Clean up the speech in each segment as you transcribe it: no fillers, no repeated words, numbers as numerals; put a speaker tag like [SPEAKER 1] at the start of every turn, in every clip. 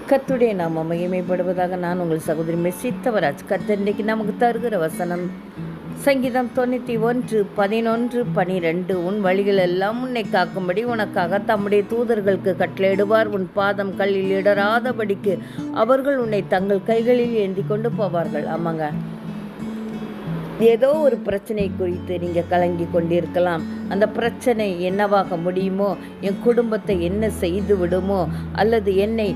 [SPEAKER 1] கர்த்தருடைய நாம மகிமைப்படுவதாக. நான் உங்கள் சகோதரி மெஸ்ஸி தவராஜ். கர்த்தர் இன்றைக்கு நமக்கு தருகிற வசனம் சங்கீதம் 91:11-12. உன் வழிகள் எல்லாம் உன்னை காக்கும்படி உனக்காக தம்முடைய தூதர்களுக்கு கட்டளையிடுவார். உன் பாதம் கல்லில் இடராதபடிக்கு அவர்கள் உன்னை தங்கள் கைகளில் ஏந்தி கொண்டு போவார்கள். ஆமாங்க, ஏதோ ஒரு பிரச்சனை குறித்து நீங்கள் கலங்கி கொண்டிருக்கலாம். அந்த பிரச்சனை என்னவாக முடியுமோ, என் குடும்பத்தை என்ன செய்து விடுமோ, அல்லது என்னை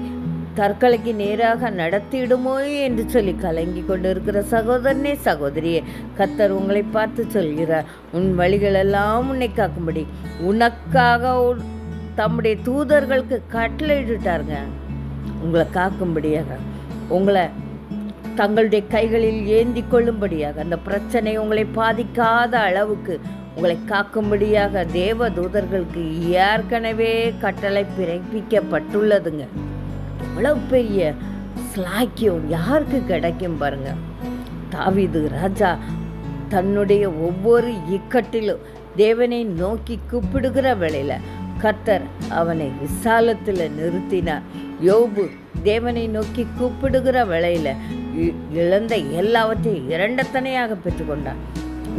[SPEAKER 1] தற்கொலைக்கு நேராக நடத்திடுமோ என்று சொல்லி கலங்கி கொண்டு இருக்கிற சகோதரனே, சகோதரியே, கர்த்தர் உங்களை பார்த்து சொல்கிறார், உன் வழிகளெல்லாம் உன்னை காக்கும்படி உனக்காக தம்முடைய தூதர்களுக்கு கட்டளையிட்டாருங்க. உங்களை காக்கும்படியாக, உங்களை தங்களுடைய கைகளில் ஏந்தி கொள்ளும்படியாக, அந்த பிரச்சனை உங்களை பாதிக்காத அளவுக்கு உங்களை காக்கும்படியாக தேவ தூதர்களுக்கு ஏற்கனவே கட்டளை பிறப்பிக்கப்பட்டுள்ளதுங்க. எவ்வளவு பெரிய ஸ்லாக்கியம் யாருக்கு கிடைக்கும் பாருங்க. தாவீது ராஜா தன்னுடைய ஒவ்வொரு இக்கட்டிலும் தேவனை நோக்கி கூப்பிடுகிற வேளையில கர்த்தர் அவனை விசாலத்தில் நிறுத்தினார். யோபு தேவனை நோக்கி கூப்பிடுகிற வேளையில இழந்த எல்லாவற்றையும் இரண்டத்தனையாக பெற்றுக்கொண்டார்.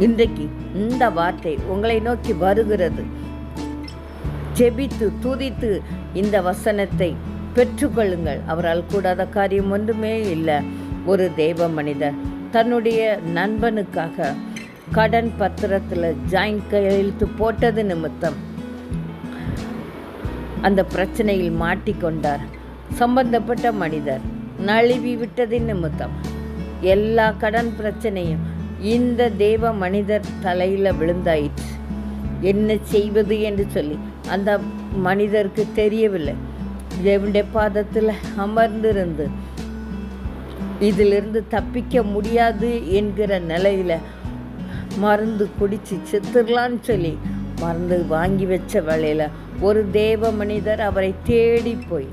[SPEAKER 1] இன்றைக்கு இந்த வார்த்தை உங்களை நோக்கி வருகிறது. ஜெபித்து துதித்து இந்த வசனத்தை பெற்றுக்கொள்ளுங்கள். அவரால் கூடாத காரியம் ஒன்றுமே இல்லை. ஒரு தெய்வ மனிதர் தன்னுடைய நண்பனுக்காக கடன் பத்திரத்தில் ஜாயிண்ட் கையெழுத்து போட்டது நிமித்தம் அந்த பிரச்சனையில் மாட்டிக்கொண்டார். சம்பந்தப்பட்ட மனிதர் நழுவி விட்டதின் நிமித்தம் எல்லா கடன் பிரச்சனையும் இந்த தெய்வ மனிதர் தலையில் விழுந்தாயிற்று. என்ன செய்வது என்று சொல்லி அந்த மனிதருக்கு தெரியவில்லை. தேவனுடைய பாதத்தில் அமர்ந்திருந்து இதிலிருந்து தப்பிக்க முடியாது என்கிற நிலையில் மருந்து குடித்து செத்துடலான்னு சொல்லி மருந்து வாங்கி வச்ச வேளையில் ஒரு தேவ மனிதர் அவரை தேடி போய்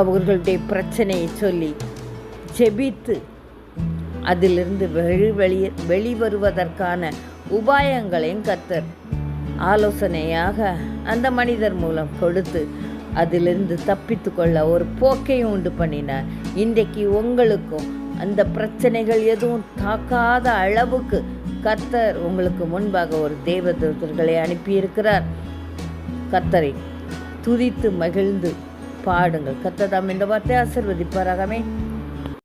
[SPEAKER 1] அவர்களுடைய பிரச்சனையை சொல்லி ஜெபித்து அதிலிருந்து வெளிவருவதற்கான உபாயங்களையும் கர்த்தர் ஆலோசனையாக அந்த மனிதர் மூலம் கொடுத்து அதிலிருந்து தப்பித்து கொள்ள ஒரு போக்கையும் உண்டு பண்ணினார். இன்றைக்கு உங்களுக்கும் அந்த பிரச்சனைகள் எதுவும் தாக்காத அளவுக்கு கர்த்தர் உங்களுக்கு முன்பாக ஒரு தேவதூதர்களை அனுப்பியிருக்கிறார். கர்த்தரை துதித்து மகிழ்ந்து பாடுங்கள். கர்த்தர் தாம் இந்த வார்த்தை ஆசீர்வதிப்பாராகவே.